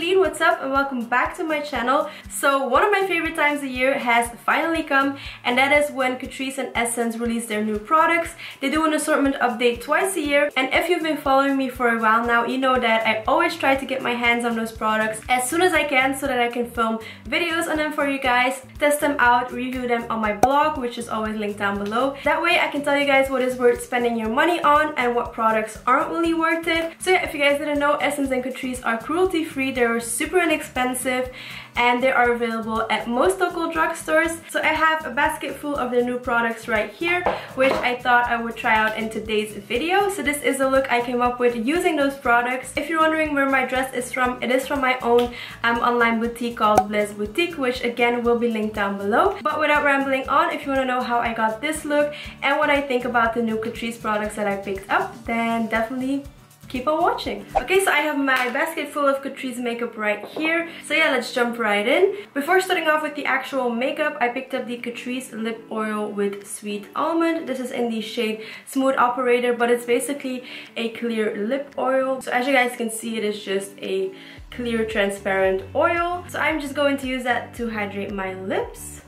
Eline, what's up and welcome back to my channel. So one of my favorite times of year has finally come, and that is when Catrice and Essence release their new products. They do an assortment update twice a year, and if you've been following me for a while now, you know that I always try to get my hands on those products as soon as I can so that I can film videos on them for you guys, test them out, review them on my blog, which is always linked down below. That way I can tell you guys what is worth spending your money on and what products aren't really worth it. So yeah, if you guys didn't know, Essence and Catrice are cruelty free, they're super inexpensive, and they are available at most local drugstores. So I have a basket full of their new products right here, which I thought I would try out in today's video. So this is a look I came up with using those products. If you're wondering where my dress is from, it is from my own online boutique called Blaise Boutique, which again will be linked down below. But without rambling on, if you want to know how I got this look and what I think about the new Catrice products that I picked up, then definitely keep on watching. Okay, so I have my basket full of Catrice makeup right here. So yeah, let's jump right in. Before starting off with the actual makeup, I picked up the Catrice lip oil with Sweet Almond. This is in the shade Smooth Operator, but it's basically a clear lip oil. So as you guys can see, it is just a clear transparent oil. So I'm just going to use that to hydrate my lips.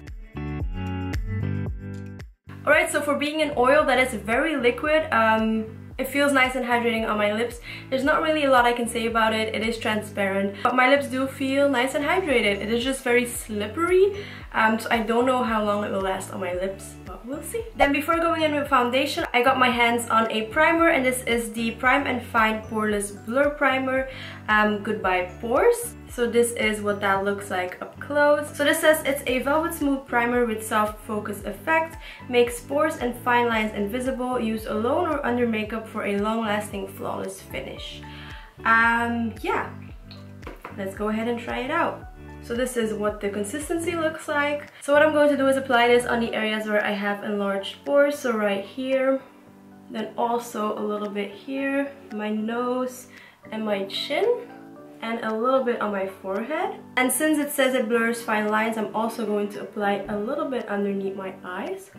Alright, so for being an oil that is very liquid, it feels nice and hydrating on my lips. There's not really a lot I can say about it. It is transparent, but my lips do feel nice and hydrated. It is just very slippery, so I don't know how long it will last on my lips, but we'll see. Then before going in with foundation, I got my hands on a primer, and this is the Prime and Fine Poreless Blur Primer, Goodbye Pores. So this is what that looks like up close. So this says it's a velvet smooth primer with soft focus effect, makes pores and fine lines invisible, use alone or under makeup for a long-lasting flawless finish. Yeah, let's go ahead and try it out. So this is what the consistency looks like. So what I'm going to do is apply this on the areas where I have enlarged pores, so right here, then also a little bit here, my nose and my chin, and a little bit on my forehead. And since it says it blurs fine lines, I'm also going to apply a little bit underneath my eyes.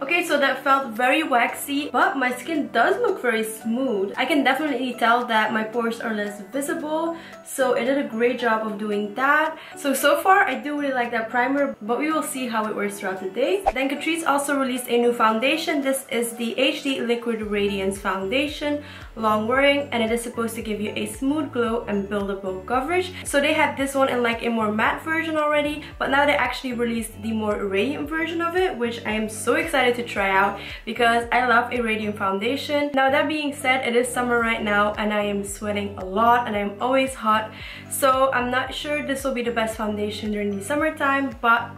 Okay, so that felt very waxy, but my skin does look very smooth. I can definitely tell that my pores are less visible, so it did a great job of doing that. So far I do really like that primer, but we will see how it works throughout the day. Then Catrice also released a new foundation. This is the HD Liquid Radiance Foundation, long wearing, and it is supposed to give you a smooth glow and buildable coverage. So they had this one in like a more matte version already, but now they actually released the more radiant version of it, which I am so excited to try out because I love a radiant foundation. Now that being said, it is summer right now and I am sweating a lot and I'm always hot, so I'm not sure this will be the best foundation during the summertime, but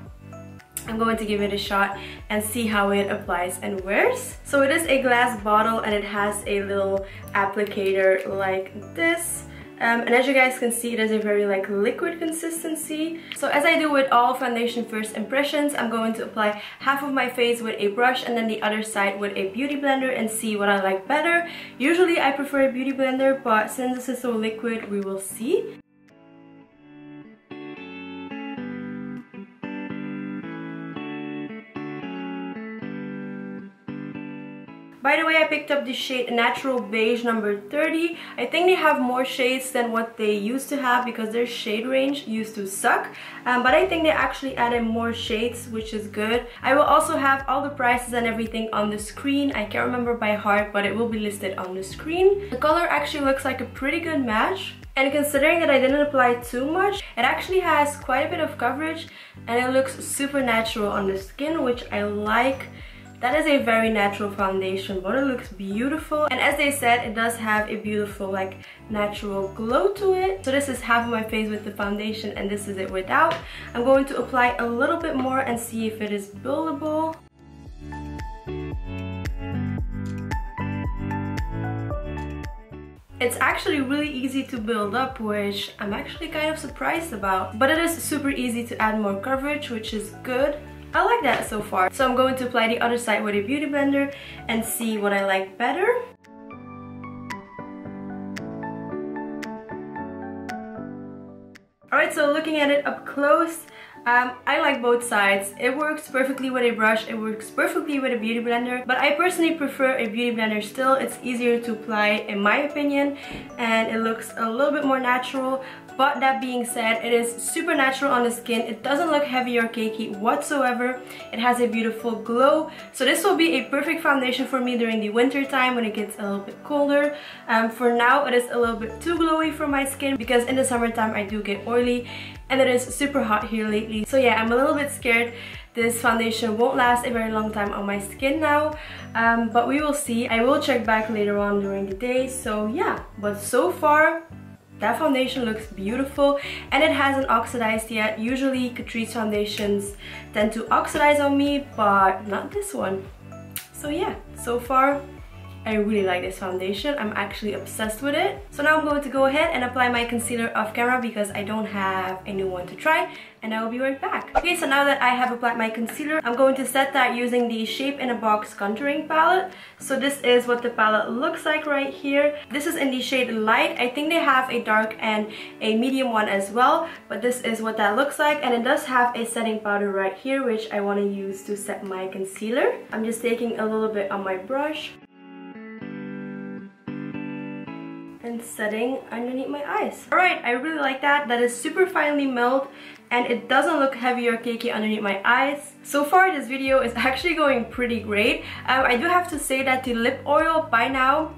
I'm going to give it a shot and see how it applies and wears. So it is a glass bottle and it has a little applicator like this. And as you guys can see, it is a very like liquid consistency. So as I do with all foundation first impressions, I'm going to apply half of my face with a brush and then the other side with a beauty blender and see what I like better. Usually I prefer a beauty blender, but since this is so liquid, we will see. By the way, I picked up the shade Natural Beige number 30. I think they have more shades than what they used to have because their shade range used to suck. But I think they actually added more shades, which is good. I will also have all the prices and everything on the screen. I can't remember by heart, but it will be listed on the screen. The color actually looks like a pretty good match. And considering that I didn't apply too much, it actually has quite a bit of coverage and it looks super natural on the skin, which I like. That is a very natural foundation, but it looks beautiful. And as they said, it does have a beautiful like natural glow to it. So this is half of my face with the foundation and this is it without. I'm going to apply a little bit more and see if it is buildable. It's actually really easy to build up, which I'm actually kind of surprised about. But it is super easy to add more coverage, which is good. I like that so far. So I'm going to apply the other side with a beauty blender and see what I like better. Alright, so looking at it up close, I like both sides. It works perfectly with a brush, it works perfectly with a beauty blender, but I personally prefer a beauty blender still. It's easier to apply in my opinion, and it looks a little bit more natural, But that being said, it is super natural on the skin. It doesn't look heavy or cakey whatsoever. It has a beautiful glow. So this will be a perfect foundation for me during the winter time when it gets a little bit colder. For now, it is a little bit too glowy for my skin because in the summertime I do get oily and it is super hot here lately. So yeah, I'm a little bit scared this foundation won't last a very long time on my skin now, but we will see. I will check back later on during the day. So yeah, but so far that foundation looks beautiful and it hasn't oxidized yet. Usually Catrice foundations tend to oxidize on me, but not this one. So yeah, so far I really like this foundation. I'm actually obsessed with it. So now I'm going to go ahead and apply my concealer off camera because I don't have a new one to try, and I will be right back. Okay, so now that I have applied my concealer, I'm going to set that using the Shape in a Box contouring palette. So this is what the palette looks like right here. This is in the shade Light. I think they have a dark and a medium one as well, but this is what that looks like, and it does have a setting powder right here which I want to use to set my concealer. I'm just taking a little bit on my brush and setting underneath my eyes. Alright, I really like that. That is super finely milled and it doesn't look heavy or cakey underneath my eyes. So far this video is actually going pretty great. I do have to say that the lip oil by now,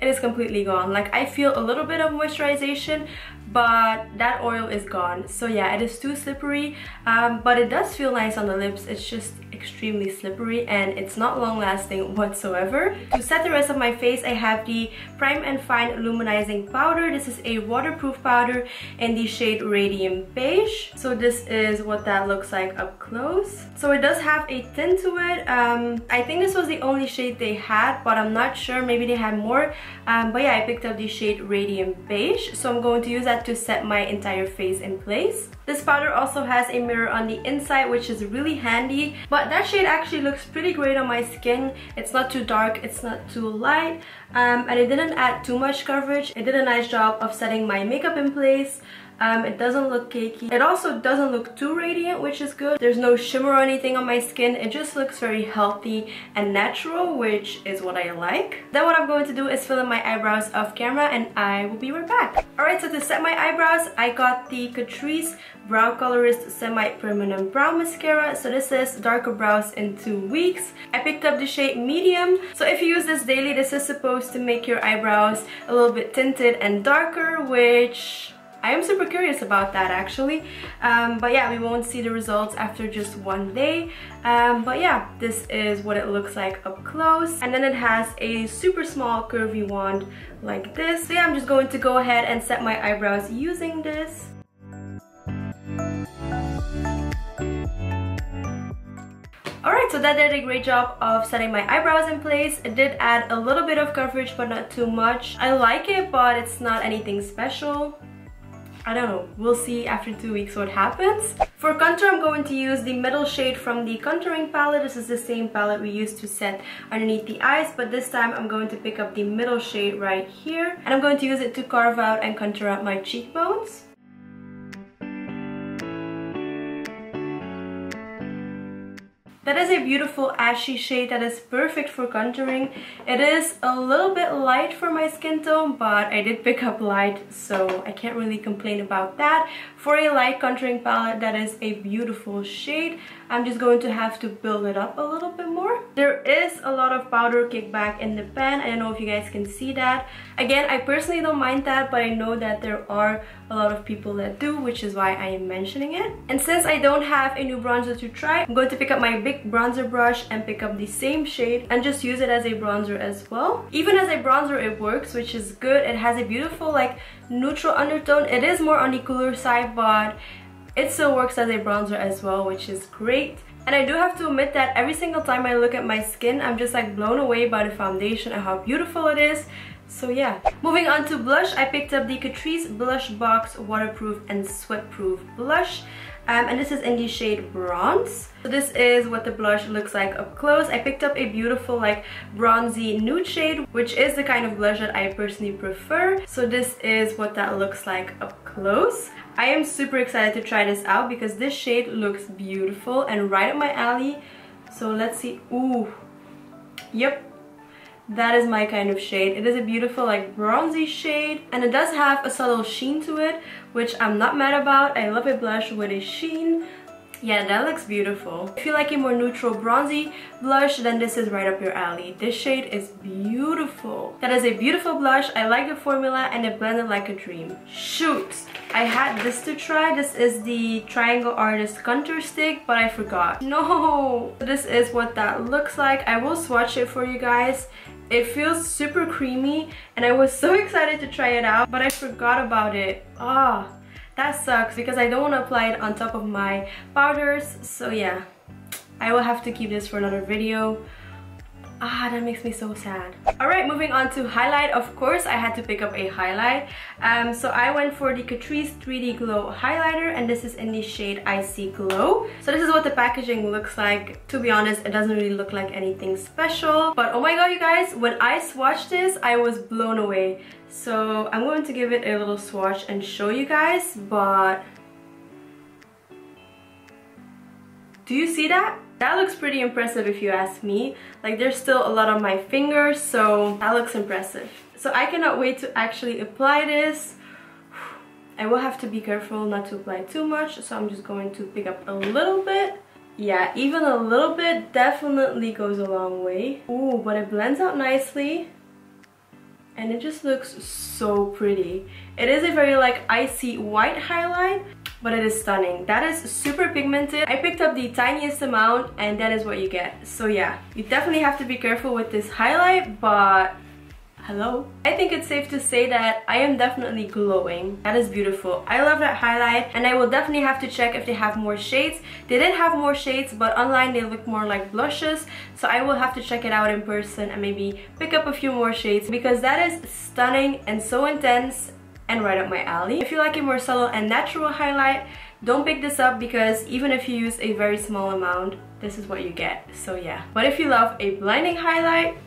it is completely gone. Like I feel a little bit of moisturization, but that oil is gone. So yeah, it is too slippery, but it does feel nice on the lips. It's just extremely slippery and it's not long lasting whatsoever. To set the rest of my face, I have the Prime and Fine Luminizing powder. This is a waterproof powder in the shade Radiant Beige. So this is what that looks like up close. So it does have a tint to it. I think this was the only shade they had, but I'm not sure, maybe they had more. But yeah, I picked up the shade Radiant Beige, so I'm going to use that to set my entire face in place. This powder also has a mirror on the inside, which is really handy, but that shade actually looks pretty great on my skin. It's not too dark, it's not too light, and it didn't add too much coverage. It did a nice job of setting my makeup in place. It doesn't look cakey. It also doesn't look too radiant, which is good. There's no shimmer or anything on my skin. It just looks very healthy and natural, which is what I like. Then what I'm going to do is fill in my eyebrows off camera and I will be right back. Alright, so to set my eyebrows, I got the Catrice Brow Colorist Semi-Permanent Brow Mascara. So this is darker brows in 2 weeks. I picked up the shade Medium. So if you use this daily, this is supposed to make your eyebrows a little bit tinted and darker, which I am super curious about that actually. But yeah, we won't see the results after just 1 day. But yeah, this is what it looks like up close. And then it has a super small curvy wand like this. So yeah, I'm just going to go ahead and set my eyebrows using this. Alright, so that did a great job of setting my eyebrows in place. It did add a little bit of coverage, but not too much. I like it, but it's not anything special. I don't know, we'll see after 2 weeks what happens. For contour, I'm going to use the middle shade from the contouring palette. This is the same palette we used to set underneath the eyes, but this time I'm going to pick up the middle shade right here. And I'm going to use it to carve out and contour out my cheekbones. That is a beautiful ashy shade that is perfect for contouring. It is a little bit light for my skin tone, but I did pick up light, so I can't really complain about that. For a light contouring palette, that is a beautiful shade. I'm just going to have to build it up a little bit more. There is a lot of powder kickback in the pan. I don't know if you guys can see that. Again, I personally don't mind that, but I know that there are a lot of people that do, which is why I am mentioning it. And since I don't have a new bronzer to try, I'm going to pick up my big bronzer brush and pick up the same shade and just use it as a bronzer as well. Even as a bronzer it works, which is good. It has a beautiful like neutral undertone. It is more on the cooler side, but it still works as a bronzer as well, which is great. And I do have to admit that every single time I look at my skin, I'm just like blown away by the foundation and how beautiful it is. So yeah. Moving on to blush, I picked up the Catrice Blush Box Waterproof and Sweatproof Blush. And this is in the shade Bronze. So this is what the blush looks like up close. I picked up a beautiful like bronzy nude shade, which is the kind of blush that I personally prefer. So this is what that looks like up close. I am super excited to try this out because this shade looks beautiful and right up my alley. So let's see. Ooh, yep. that is my kind of shade. It is a beautiful like bronzy shade, and it does have a subtle sheen to it, which I'm not mad about. I love a blush with a sheen. Yeah, that looks beautiful. If you like a more neutral bronzy blush, then this is right up your alley. This shade is beautiful. That is a beautiful blush. I like the formula and it blended like a dream. Shoot! I had this to try. This is the Triangle Artist Contour Stick, but I forgot. No! This is what that looks like. I will swatch it for you guys. It feels super creamy and I was so excited to try it out, but I forgot about it. That sucks because I don't want to apply it on top of my powders. So yeah, I will have to keep this for another video. That makes me so sad. Alright, moving on to highlight. Of course, I had to pick up a highlight. So I went for the Catrice 3D Glow highlighter, and this is in the shade Icy Glow. So this is what the packaging looks like. To be honest, it doesn't really look like anything special. But oh my god, you guys, when I swatched this, I was blown away. So I'm going to give it a little swatch and show you guys, but do you see that? That looks pretty impressive if you ask me. Like, there's still a lot on my fingers, so that looks impressive. So I cannot wait to actually apply this. I will have to be careful not to apply too much, so I'm just going to pick up a little bit. Yeah, even a little bit definitely goes a long way. Ooh, but it blends out nicely. And it just looks so pretty. It is a very like icy white highlight, but it is stunning. That is super pigmented. I picked up the tiniest amount and that is what you get. So yeah, you definitely have to be careful with this highlight, but hello. I think it's safe to say that I am definitely glowing. That is beautiful. I love that highlight, and I will definitely have to check if they have more shades. They did have more shades, but online they look more like blushes. So I will have to check it out in person and maybe pick up a few more shades, because that is stunning and so intense and right up my alley. If you like a more subtle and natural highlight, don't pick this up, because even if you use a very small amount, this is what you get. So yeah. But if you love a blinding highlight,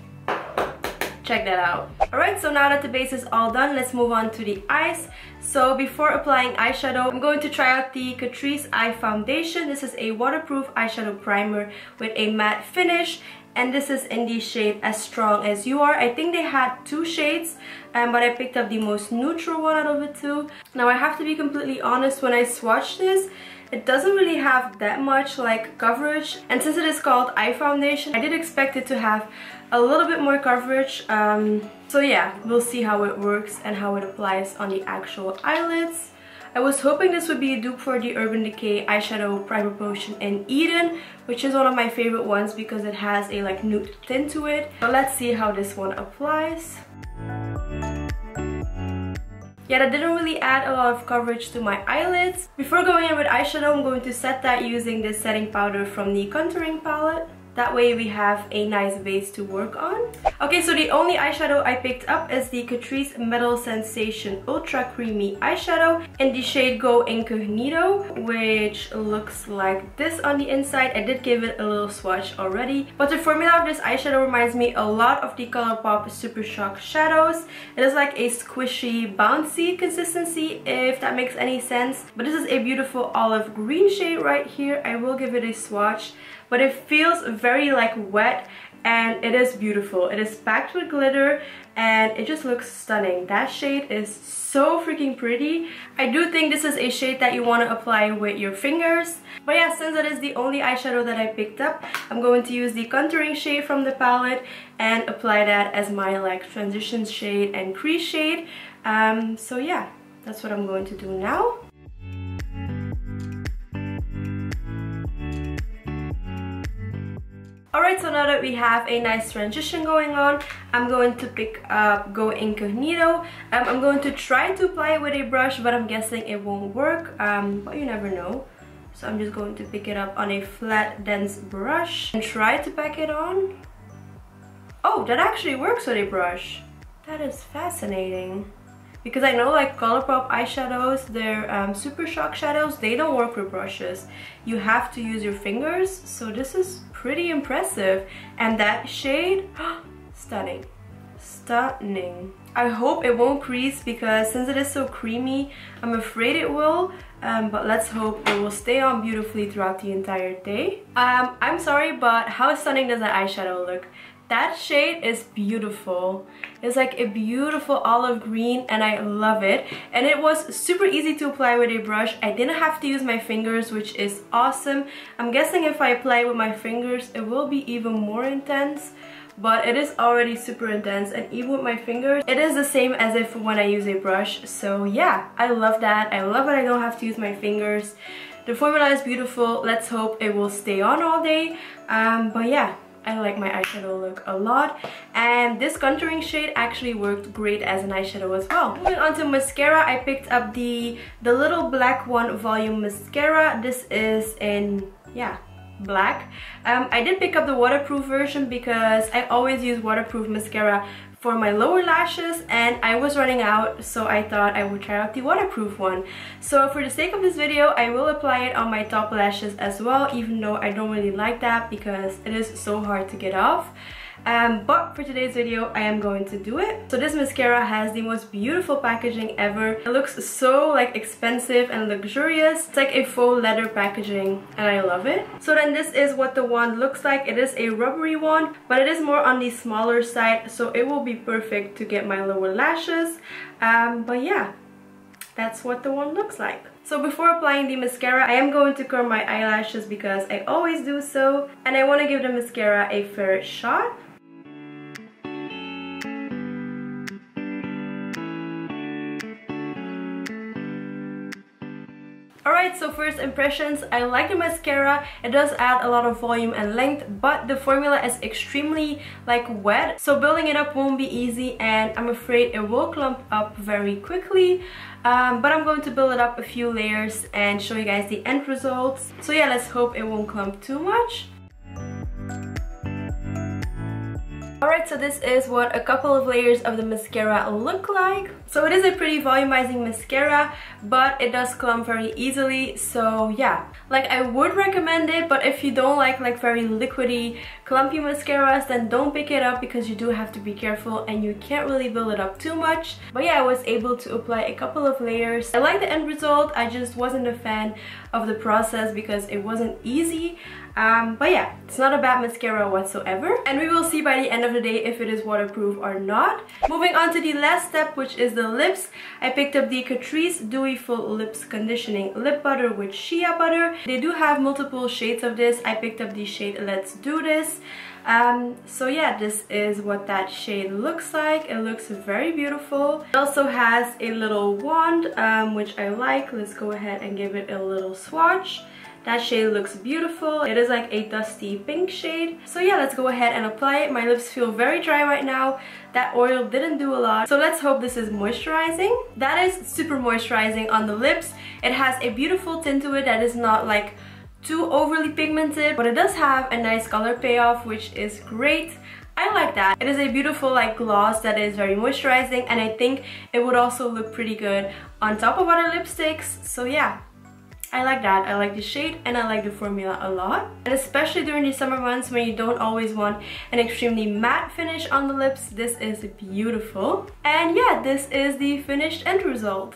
check that out. Alright, so now that the base is all done, let's move on to the eyes. So before applying eyeshadow, I'm going to try out the Catrice Eye Foundation. This is a waterproof eyeshadow primer with a matte finish, and this is in the shade As Strong As You Are. I think they had two shades, but I picked up the most neutral one out of the two. Now I have to be completely honest, when I swatched this, it doesn't really have that much like coverage, and since it is called eye foundation, I did expect it to have a little bit more coverage. So yeah, we'll see how it works and how it applies on the actual eyelids. I was hoping this would be a dupe for the Urban Decay eyeshadow primer potion in Eden, which is one of my favorite ones because it has a like nude tint to it. So let's see how this one applies. Yeah, that didn't really add a lot of coverage to my eyelids. Before going in with eyeshadow, I'm going to set that using this setting powder from the contouring palette. That way we have a nice base to work on. Okay, so the only eyeshadow I picked up is the Catrice Metal Sensation Ultra Creamy Eyeshadow in the shade Go Incognito, which looks like this on the inside. I did give it a little swatch already, but the formula of this eyeshadow reminds me a lot of the ColourPop Super Shock shadows. It is like a squishy, bouncy consistency, if that makes any sense. But this is a beautiful olive green shade right here. I will give it a swatch, but it feels very like wet, and it is beautiful. It is packed with glitter and it just looks stunning. That shade is so freaking pretty. I do think this is a shade that you want to apply with your fingers. But yeah, since that is the only eyeshadow that I picked up, I'm going to use the contouring shade from the palette and apply that as my like transition shade and crease shade. So yeah, that's what I'm going to do now. Alright, so now that we have a nice transition going on, I'm going to pick up Go Incognito. I'm going to try to apply it with a brush, but I'm guessing it won't work, but you never know. So I'm just going to pick it up on a flat, dense brush and try to pack it on. Oh, that actually works with a brush. That is fascinating. Because I know like ColourPop eyeshadows, they're Super Shock shadows, they don't work with brushes. You have to use your fingers, so this is pretty impressive. And that shade, stunning. Stunning. I hope it won't crease, because since it is so creamy, I'm afraid it will. But let's hope it will stay on beautifully throughout the entire day. I'm sorry, but how stunning does that eyeshadow look? That shade is beautiful. It's like a beautiful olive green and I love it. And it was super easy to apply with a brush. I didn't have to use my fingers, which is awesome. I'm guessing if I apply it with my fingers, it will be even more intense. But it is already super intense, and even with my fingers, it is the same as if when I use a brush. So yeah, I love that. I love that I don't have to use my fingers. The formula is beautiful. Let's hope it will stay on all day. But yeah, I like my eyeshadow look a lot, and this contouring shade actually worked great as an eyeshadow as well. Moving on to mascara, I picked up the little black one volume mascara. This is in, yeah, black. I did pick up the waterproof version because I always use waterproof mascara for my lower lashes and I was running out, so I thought I would try out the waterproof one. So for the sake of this video, I will apply it on my top lashes as well, even though I don't really like that because it is so hard to get off. But for today's video, I am going to do it. So this mascara has the most beautiful packaging ever. It looks so like expensive and luxurious. It's like a faux leather packaging and I love it. So then this is what the wand looks like. It is a rubbery wand, but it is more on the smaller side, so it will be perfect to get my lower lashes. But yeah, that's what the wand looks like. So before applying the mascara, I am going to curl my eyelashes because I always do so, and I want to give the mascara a fair shot. Alright, so first impressions, I like the mascara. It does add a lot of volume and length, but the formula is extremely like wet, so building it up won't be easy and I'm afraid it will clump up very quickly. But I'm going to build it up a few layers and show you guys the end results. So yeah, let's hope it won't clump too much. Alright, so this is what a couple of layers of the mascara look like. So it is a pretty volumizing mascara, but it does clump very easily. So yeah, like I would recommend it, but if you don't like very liquidy, clumpy mascaras, then don't pick it up because you do have to be careful and you can't really build it up too much. But yeah, I was able to apply a couple of layers. I like the end result. I just wasn't a fan of the process because it wasn't easy. But yeah, it's not a bad mascara whatsoever, and we will see by the end of the day if it is waterproof or not. Moving on to the last step, which is the lips. I picked up the Catrice Dewy Full Lips Conditioning Lip Butter with Shea Butter. They do have multiple shades of this. I picked up the shade Let's Do This. So yeah, this is what that shade looks like. It looks very beautiful. It also has a little wand, which I like. Let's go ahead and give it a little swatch. That shade looks beautiful. It is like a dusty pink shade. So yeah, let's go ahead and apply it. My lips feel very dry right now. That oil didn't do a lot. So let's hope this is moisturizing. That is super moisturizing on the lips. It has a beautiful tint to it that is not like too overly pigmented, but it does have a nice color payoff, which is great. I like that. It is a beautiful like gloss that is very moisturizing, and I think it would also look pretty good on top of other lipsticks. So yeah, I like that. I like the shade and I like the formula a lot. And especially during the summer months when you don't always want an extremely matte finish on the lips, this is beautiful. And yeah, this is the finished end result.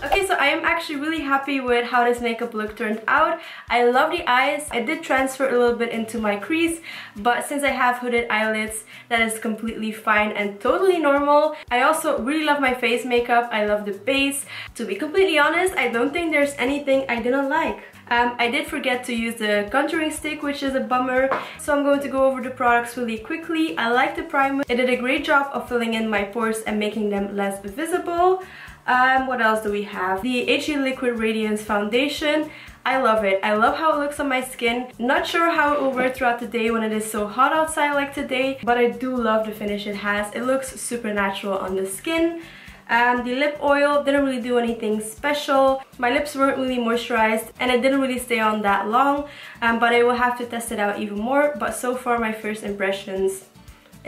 Okay, so I am actually really happy with how this makeup look turned out. I love the eyes. I did transfer a little bit into my crease, but since I have hooded eyelids, that is completely fine and totally normal. I also really love my face makeup. I love the base. To be completely honest, I don't think there's anything I didn't like. I did forget to use the contouring stick, which is a bummer, so I'm going to go over the products really quickly. I like the primer. It did a great job of filling in my pores and making them less visible. What else do we have? The HE Liquid Radiance Foundation. I love it. I love how it looks on my skin. Not sure how it will wear throughout the day when it is so hot outside like today, but I do love the finish it has. It looks super natural on the skin. The lip oil didn't really do anything special. My lips weren't really moisturized and it didn't really stay on that long, but I will have to test it out even more. But so far my first impressions,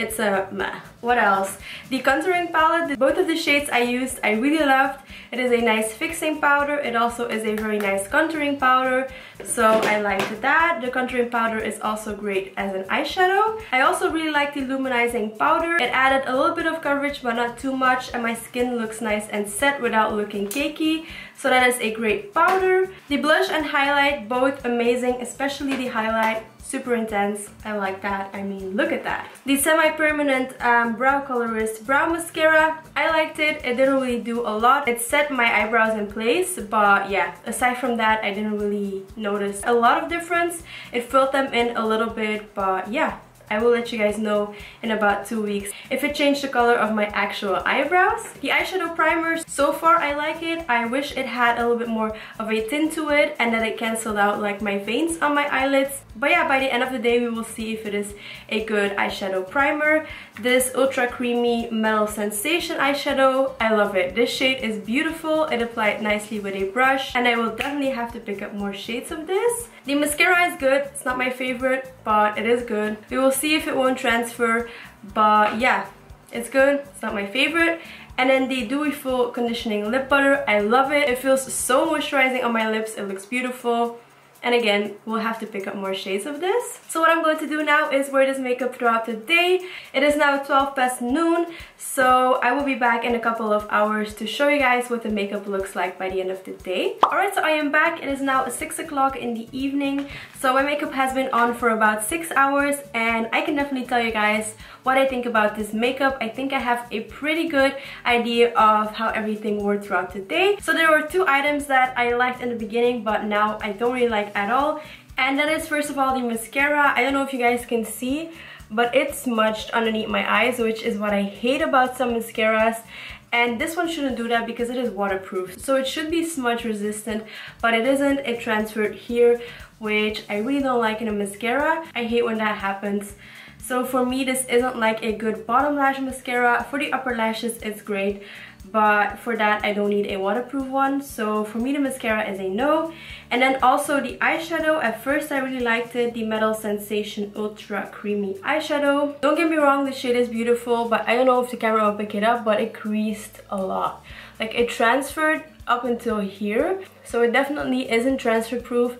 it's a meh. What else? The contouring palette, both of the shades I used, I really loved. It is a nice fixing powder. It also is a very nice contouring powder, so I liked that. The contouring powder is also great as an eyeshadow. I also really like the Luminizing powder. It added a little bit of coverage but not too much, and my skin looks nice and set without looking cakey. So that is a great powder. The blush and highlight, both amazing, especially the highlight. Super intense. I like that. I mean, look at that. The semi-permanent brow colorist brow mascara, I liked it. It didn't really do a lot. It set my eyebrows in place, but yeah, aside from that, I didn't really notice a lot of difference. It filled them in a little bit, but yeah, I will let you guys know in about 2 weeks if it changed the color of my actual eyebrows. The eyeshadow primer, so far I like it. I wish it had a little bit more of a tint to it and that it canceled out like my veins on my eyelids. But yeah, by the end of the day we will see if it is a good eyeshadow primer. This ultra creamy metal sensation eyeshadow, I love it. This shade is beautiful. It applied nicely with a brush, and I will definitely have to pick up more shades of this. The mascara is good. It's not my favorite, but it is good. We will see if it won't transfer, but yeah, it's good. It's not my favorite. And then the Dewy Full Conditioning Lip Butter, I love it. It feels so moisturizing on my lips. It looks beautiful. And again, we'll have to pick up more shades of this. So what I'm going to do now is wear this makeup throughout the day. It is now 12 past noon, so I will be back in a couple of hours to show you guys what the makeup looks like by the end of the day. Alright, so I am back. It is now 6 o'clock in the evening. So my makeup has been on for about 6 hours, and I can definitely tell you guys what I think about this makeup. I think I have a pretty good idea of how everything worked throughout the day. So there were 2 items that I liked in the beginning, but now I don't really like at all. And that is, first of all, the mascara. I don't know if you guys can see, but it's smudged underneath my eyes, which is what I hate about some mascaras. And this one shouldn't do that because it is waterproof. So it should be smudge resistant, but it isn't. It transferred here, which I really don't like in a mascara. I hate when that happens. So for me, this isn't like a good bottom lash mascara. For the upper lashes, it's great, but for that, I don't need a waterproof one. So for me, the mascara is a no. And then also the eyeshadow. At first, I really liked it. The Metal Sensation Ultra Creamy Eyeshadow. Don't get me wrong, the shade is beautiful, but I don't know if the camera will pick it up, but it creased a lot. Like, it transferred up until here. So it definitely isn't transfer proof.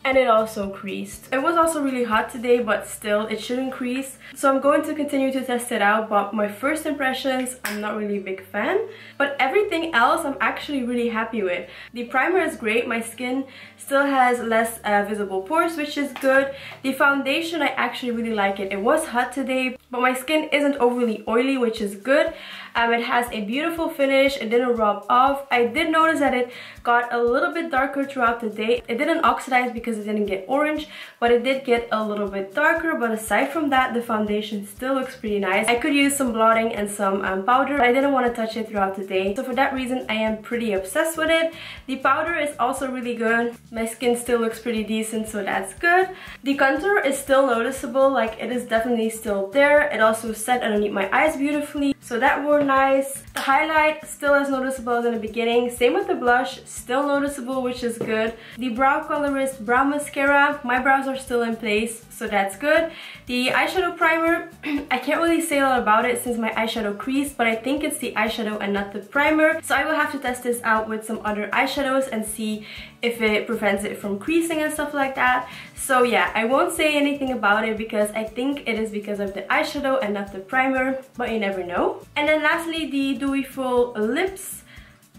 And it also creased. It was also really hot today, but still, it shouldn't crease. So I'm going to continue to test it out, but my first impressions, I'm not really a big fan. But everything else, I'm actually really happy with. The primer is great. My skin still has less visible pores, which is good. The foundation, I actually really like it. It was hot today, but my skin isn't overly oily, which is good. It has a beautiful finish. It didn't rub off. I did notice that it got a little bit darker throughout the day. It didn't oxidize because it didn't get orange, but it did get a little bit darker. But aside from that, the foundation still looks pretty nice. I could use some blotting and some powder, but I didn't want to touch it throughout the day. So for that reason, I am pretty obsessed with it. The powder is also really good. My skin still looks pretty decent, so that's good. The contour is still noticeable. Like, it is definitely still there. It also set underneath my eyes beautifully, so that wore nice. The highlight still as noticeable as in the beginning. Same with the blush, still noticeable, which is good. The brow colorist brow mascara, my brows are still in place, so that's good. The eyeshadow primer, I can't really say a lot about it since my eyeshadow creased, but I think it's the eyeshadow and not the primer. So I will have to test this out with some other eyeshadows and see if it prevents it from creasing and stuff like that. So yeah, I won't say anything about it because I think it is because of the eyeshadow and not the primer, but you never know. And then lastly, the Dewy Full Lips.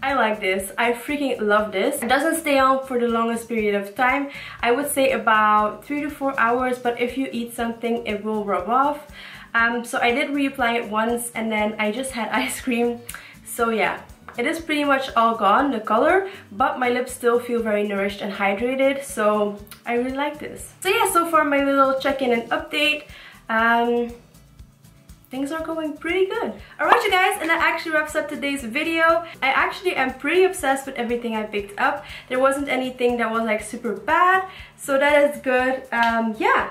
I like this. I freaking love this. It doesn't stay on for the longest period of time. I would say about 3 to 4 hours, but if you eat something, it will rub off. So I did reapply it once, and then I just had ice cream. So yeah, it is pretty much all gone, the color, but my lips still feel very nourished and hydrated, so I really like this. So yeah, so far my little check-in and update. Things are going pretty good. Alright you guys, and that actually wraps up today's video. I actually am pretty obsessed with everything I picked up. There wasn't anything that was like super bad, so that is good. Yeah,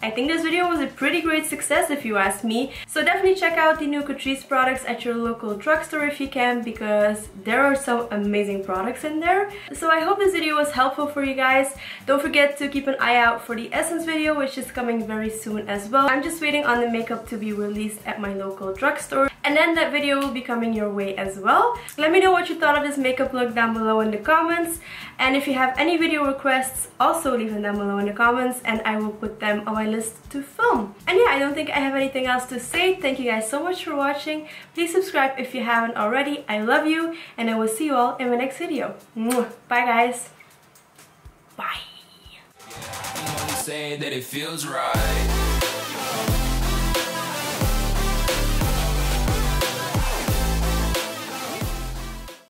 I think this video was a pretty great success if you ask me. So definitely check out the new Catrice products at your local drugstore if you can, because there are some amazing products in there. So I hope this video was helpful for you guys. Don't forget to keep an eye out for the Essence video, which is coming very soon as well. I'm just waiting on the makeup to be released at my local drugstore, and then that video will be coming your way as well. Let me know what you thought of this makeup look down below in the comments, and if you have any video requests, also leave them down below in the comments and I will put them on my list to film. And yeah, I don't think I have anything else to say. Thank you guys so much for watching. Please subscribe if you haven't already. I love you, and I will see you all in my next video. Bye guys. Bye. Saying that it feels right.